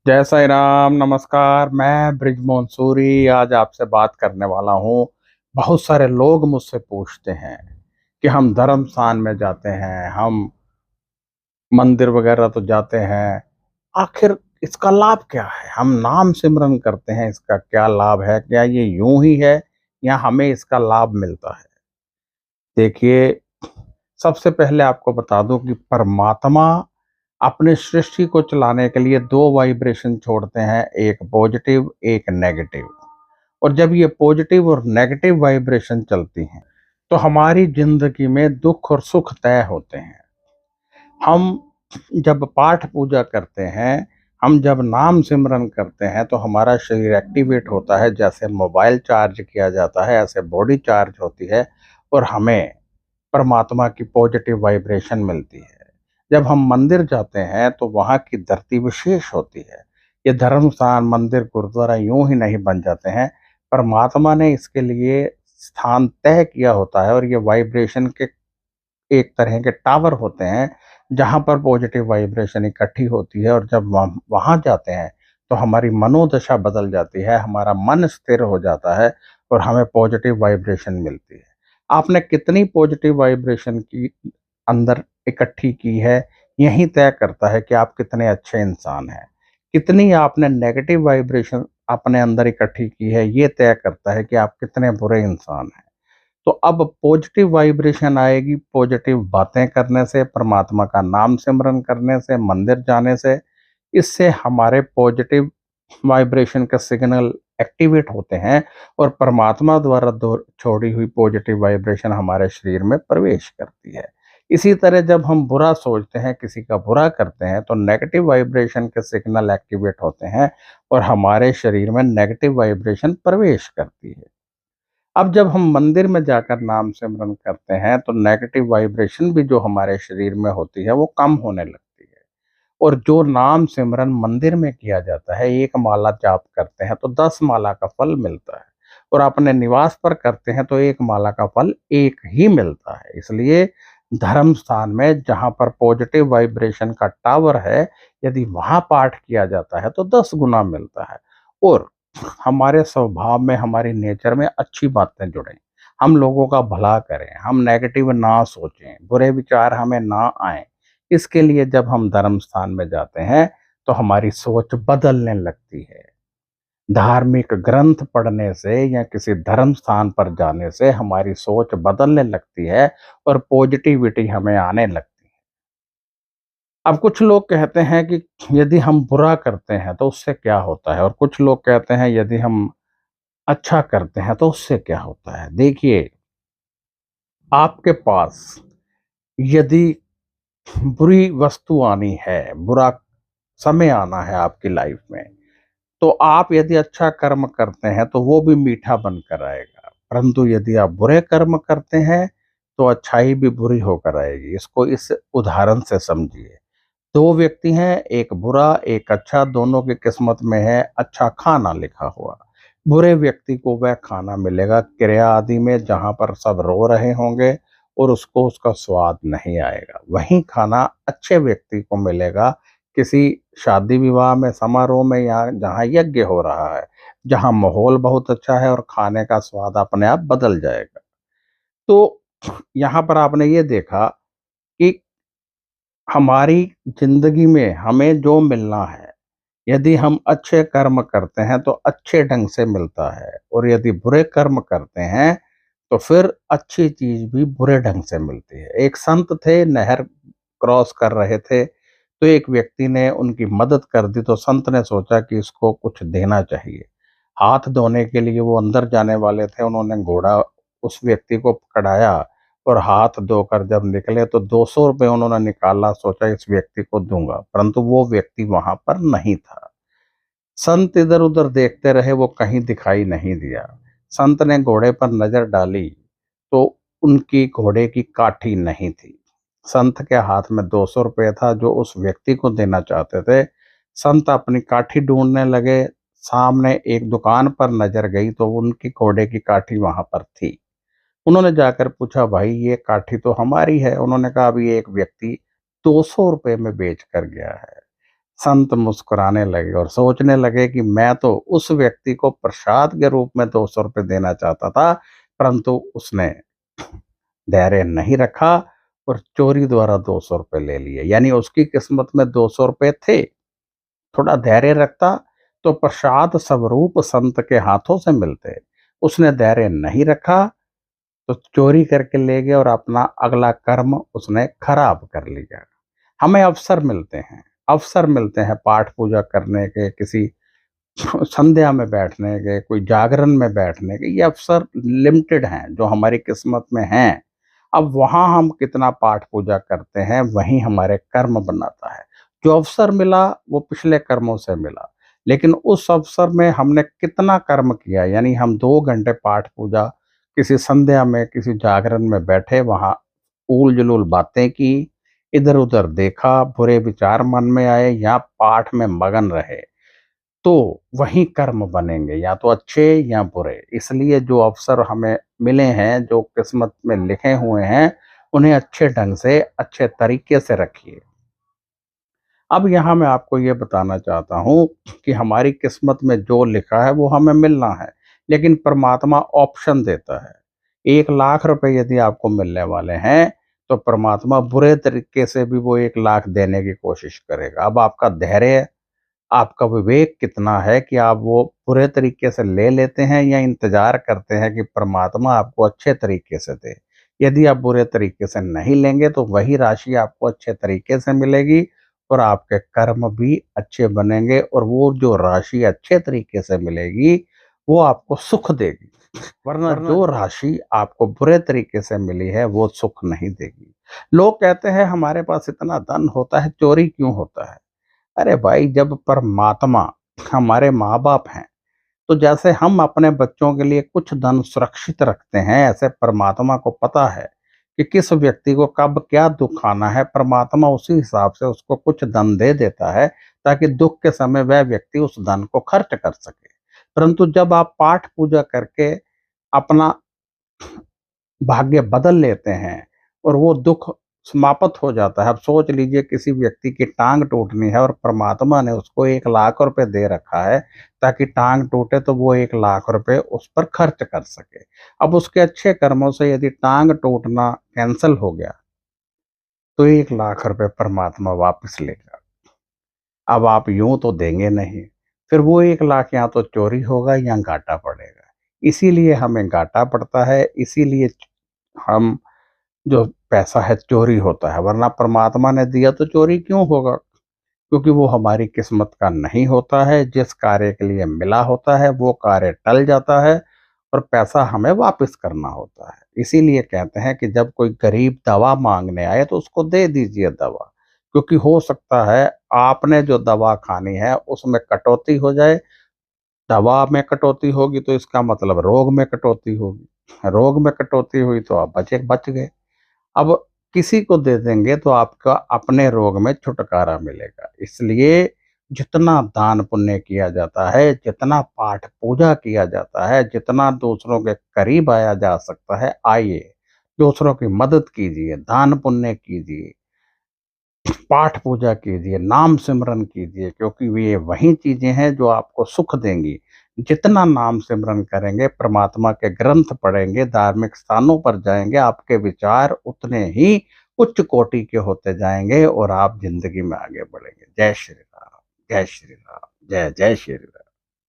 जय साईं राम, नमस्कार। मैं ब्रिजमोहन सूरी आज आपसे बात करने वाला हूँ। बहुत सारे लोग मुझसे पूछते हैं कि हम धर्म स्थान में जाते हैं, हम मंदिर वगैरह तो जाते हैं, आखिर इसका लाभ क्या है? हम नाम सिमरन करते हैं, इसका क्या लाभ है? क्या ये यूं ही है या हमें इसका लाभ मिलता है? देखिए, सबसे पहले आपको बता दूं कि परमात्मा अपने सृष्टि को चलाने के लिए दो वाइब्रेशन छोड़ते हैं, एक पॉजिटिव, एक नेगेटिव। और जब ये पॉजिटिव और नेगेटिव वाइब्रेशन चलती हैं, तो हमारी जिंदगी में दुख और सुख तय होते हैं। हम जब पाठ पूजा करते हैं, हम जब नाम सिमरन करते हैं, तो हमारा शरीर एक्टिवेट होता है। जैसे मोबाइल चार्ज किया जाता है, ऐसे बॉडी चार्ज होती है और हमें परमात्मा की पॉजिटिव वाइब्रेशन मिलती है। जब हम मंदिर जाते हैं तो वहाँ की धरती विशेष होती है। ये धर्म स्थान, मंदिर, गुरुद्वारा यूं ही नहीं बन जाते हैं। परमात्मा ने इसके लिए स्थान तय किया होता है और ये वाइब्रेशन के एक तरह के टावर होते हैं, जहाँ पर पॉजिटिव वाइब्रेशन इकट्ठी होती है। और जब वहाँ जाते हैं तो हमारी मनोदशा बदल जाती है, हमारा मन स्थिर हो जाता है और हमें पॉजिटिव वाइब्रेशन मिलती है। आपने कितनी पॉजिटिव वाइब्रेशन की अंदर इकट्ठी की है, यही तय करता है कि आप कितने अच्छे इंसान हैं। कितनी आपने नेगेटिव वाइब्रेशन अपने अंदर इकट्ठी की है, ये तय करता है कि आप कितने बुरे इंसान हैं। तो अब पॉजिटिव वाइब्रेशन आएगी पॉजिटिव बातें करने से, परमात्मा का नाम सिमरन करने से, मंदिर जाने से। इससे हमारे पॉजिटिव वाइब्रेशन का सिग्नल एक्टिवेट होते हैं और परमात्मा द्वारा छोड़ी हुई पॉजिटिव वाइब्रेशन हमारे शरीर में प्रवेश करती है। इसी तरह जब हम बुरा सोचते हैं, किसी का बुरा करते हैं, तो नेगेटिव वाइब्रेशन के सिग्नल एक्टिवेट होते हैं और हमारे शरीर में नेगेटिव वाइब्रेशन प्रवेश करती है। अब जब हम मंदिर में जाकर नाम सिमरन करते हैं, तो नेगेटिव वाइब्रेशन भी जो हमारे शरीर में होती है वो कम होने लगती है। और जो नाम सिमरन मंदिर में किया जाता है, एक माला जाप करते हैं तो 10 माला का फल मिलता है, और अपने निवास पर करते हैं तो एक माला का फल एक ही मिलता है। इसलिए धर्म स्थान में जहाँ पर पॉजिटिव वाइब्रेशन का टावर है, यदि वहाँ पाठ किया जाता है तो 10 गुना मिलता है। और हमारे स्वभाव में, हमारी नेचर में अच्छी बातें जुड़ें, हम लोगों का भला करें, हम नेगेटिव ना सोचें, बुरे विचार हमें ना आए। इसके लिए जब हम धर्म स्थान में जाते हैं तो हमारी सोच बदलने लगती है। धार्मिक ग्रंथ पढ़ने से या किसी धर्म स्थान पर जाने से हमारी सोच बदलने लगती है और पॉजिटिविटी हमें आने लगती है। अब कुछ लोग कहते हैं कि यदि हम बुरा करते हैं तो उससे क्या होता है, और कुछ लोग कहते हैं यदि हम अच्छा करते हैं तो उससे क्या होता है। देखिए, आपके पास यदि बुरी वस्तु आनी है, बुरा समय आना है आपकी लाइफ में, तो आप यदि अच्छा कर्म करते हैं तो वो भी मीठा बनकर आएगा। परंतु यदि आप बुरे कर्म करते हैं तो अच्छाई भी बुरी होकर आएगी। इसको इस उदाहरण से समझिए। दो व्यक्ति हैं, एक बुरा एक अच्छा, दोनों की किस्मत में है अच्छा खाना लिखा हुआ। बुरे व्यक्ति को वह खाना मिलेगा क्रिया आदि में, जहां पर सब रो रहे होंगे और उसको उसका स्वाद नहीं आएगा। वहीं खाना अच्छे व्यक्ति को मिलेगा किसी शादी विवाह में, समारोह में, या जहाँ यज्ञ हो रहा है, जहाँ माहौल बहुत अच्छा है और खाने का स्वाद अपने आप बदल जाएगा। तो यहाँ पर आपने ये देखा कि हमारी जिंदगी में हमें जो मिलना है, यदि हम अच्छे कर्म करते हैं तो अच्छे ढंग से मिलता है, और यदि बुरे कर्म करते हैं तो फिर अच्छी चीज भी बुरे ढंग से मिलती है। एक संत थे, नहर क्रॉस कर रहे थे, तो एक व्यक्ति ने उनकी मदद कर दी। तो संत ने सोचा कि इसको कुछ देना चाहिए। हाथ धोने के लिए वो अंदर जाने वाले थे, उन्होंने घोड़ा उस व्यक्ति को पकड़ाया और हाथ धोकर जब निकले तो 200 रुपये उन्होंने निकाला, सोचा इस व्यक्ति को दूंगा, परंतु वो व्यक्ति वहां पर नहीं था। संत इधर उधर देखते रहे, वो कहीं दिखाई नहीं दिया। संत ने घोड़े पर नजर डाली तो उनकी घोड़े की काठी नहीं थी। संत के हाथ में 200 रुपये था जो उस व्यक्ति को देना चाहते थे। संत अपनी काठी ढूंढने लगे। सामने एक दुकान पर नजर गई तो उनकी घोड़े की काठी वहां पर थी। उन्होंने जाकर पूछा, भाई ये काठी तो हमारी है। उन्होंने कहा, अभी एक व्यक्ति 200 रुपये में बेच कर गया है। संत मुस्कुराने लगे और सोचने लगे कि मैं तो उस व्यक्ति को प्रसाद के रूप में 200 रुपये देना चाहता था, परंतु उसने धैर्य नहीं रखा और चोरी द्वारा 200 रुपये ले लिए। यानी उसकी किस्मत में 200 रुपये थे। थोड़ा धैर्य रखता तो प्रसाद स्वरूप संत के हाथों से मिलते। उसने धैर्य नहीं रखा तो चोरी करके ले गया और अपना अगला कर्म उसने खराब कर लिया। हमें अवसर मिलते हैं, अवसर मिलते हैं पाठ पूजा करने के, किसी संध्या में बैठने के, कोई जागरण में बैठने के। ये अवसर लिमिटेड हैं जो हमारी किस्मत में हैं। अब वहाँ हम कितना पाठ पूजा करते हैं वही हमारे कर्म बनाता है। जो अवसर मिला वो पिछले कर्मों से मिला, लेकिन उस अवसर में हमने कितना कर्म किया। यानी हम 2 घंटे पाठ पूजा किसी संध्या में, किसी जागरण में बैठे, वहाँ ऊल जुलूल बातें की, इधर उधर देखा, बुरे विचार मन में आए या पाठ में मगन रहे, तो वही कर्म बनेंगे, या तो अच्छे या बुरे। इसलिए जो अवसर हमें मिले हैं, जो किस्मत में लिखे हुए हैं, उन्हें अच्छे ढंग से, अच्छे तरीके से रखिए। अब यहाँ मैं आपको ये बताना चाहता हूँ कि हमारी किस्मत में जो लिखा है वो हमें मिलना है, लेकिन परमात्मा ऑप्शन देता है। 1 लाख रुपए यदि आपको मिलने वाले हैं तो परमात्मा बुरे तरीके से भी वो 1 लाख देने की कोशिश करेगा। अब आपका धैर्य, आपका विवेक कितना है कि आप वो बुरे तरीके से ले लेते हैं या इंतजार करते हैं कि परमात्मा आपको अच्छे तरीके से दे। यदि आप बुरे तरीके से नहीं लेंगे तो वही राशि आपको अच्छे तरीके से मिलेगी और आपके कर्म भी अच्छे बनेंगे, और वो जो राशि अच्छे तरीके से मिलेगी वो आपको सुख देगी। वरना जो राशि आपको बुरे तरीके से मिली है वो सुख नहीं देगी। लोग कहते हैं हमारे पास इतना धन होता है, चोरी क्यों होता है? अरे भाई, जब परमात्मा हमारे माँ बाप हैं, तो जैसे हम अपने बच्चों के लिए कुछ धन सुरक्षित रखते हैं, ऐसे परमात्मा को पता है कि किस व्यक्ति को कब क्या दुख आना है। परमात्मा उसी हिसाब से उसको कुछ धन दे देता है ताकि दुख के समय वह व्यक्ति उस धन को खर्च कर सके। परंतु जब आप पाठ पूजा करके अपना भाग्य बदल लेते हैं और वो दुख समाप्त हो जाता है। अब सोच लीजिए किसी व्यक्ति की टांग टूटनी है और परमात्मा ने उसको 1 लाख रुपए दे रखा है ताकि टांग टूटे तो वो 1 लाख रुपए उस पर खर्च कर सके। अब उसके अच्छे कर्मों से यदि टांग टूटना कैंसिल हो गया तो 1 लाख रुपए परमात्मा वापस लेगा। अब आप यूं तो देंगे नहीं, फिर वो 1 लाख या तो चोरी होगा या घाटा पड़ेगा। इसीलिए हमें घाटा पड़ता है, इसीलिए हम जो पैसा है चोरी होता है। वरना परमात्मा ने दिया तो चोरी क्यों होगा? क्योंकि वो हमारी किस्मत का नहीं होता है। जिस कार्य के लिए मिला होता है वो कार्य टल जाता है और पैसा हमें वापस करना होता है। इसीलिए कहते हैं कि जब कोई गरीब दवा मांगने आए तो उसको दे दीजिए दवा, क्योंकि हो सकता है आपने जो दवा खानी है उसमें कटौती हो जाए। दवा में कटौती होगी तो इसका मतलब रोग में कटौती होगी, रोग में कटौती हुई तो आप बच गए। अब किसी को दे देंगे तो आपका अपने रोग में छुटकारा मिलेगा। इसलिए जितना दान पुण्य किया जाता है, जितना पाठ पूजा किया जाता है, जितना दूसरों के करीब आया जा सकता है, आइए, दूसरों की मदद कीजिए, दान पुण्य कीजिए, पाठ पूजा कीजिए, नाम सिमरन कीजिए, क्योंकि ये वही चीजें हैं जो आपको सुख देंगी। जितना नाम सिमरन करेंगे, परमात्मा के ग्रंथ पढ़ेंगे, धार्मिक स्थानों पर जाएंगे, आपके विचार उतने ही उच्च कोटि के होते जाएंगे और आप जिंदगी में आगे बढ़ेंगे। जय श्री राम, जय श्री राम, जय जय श्री राम।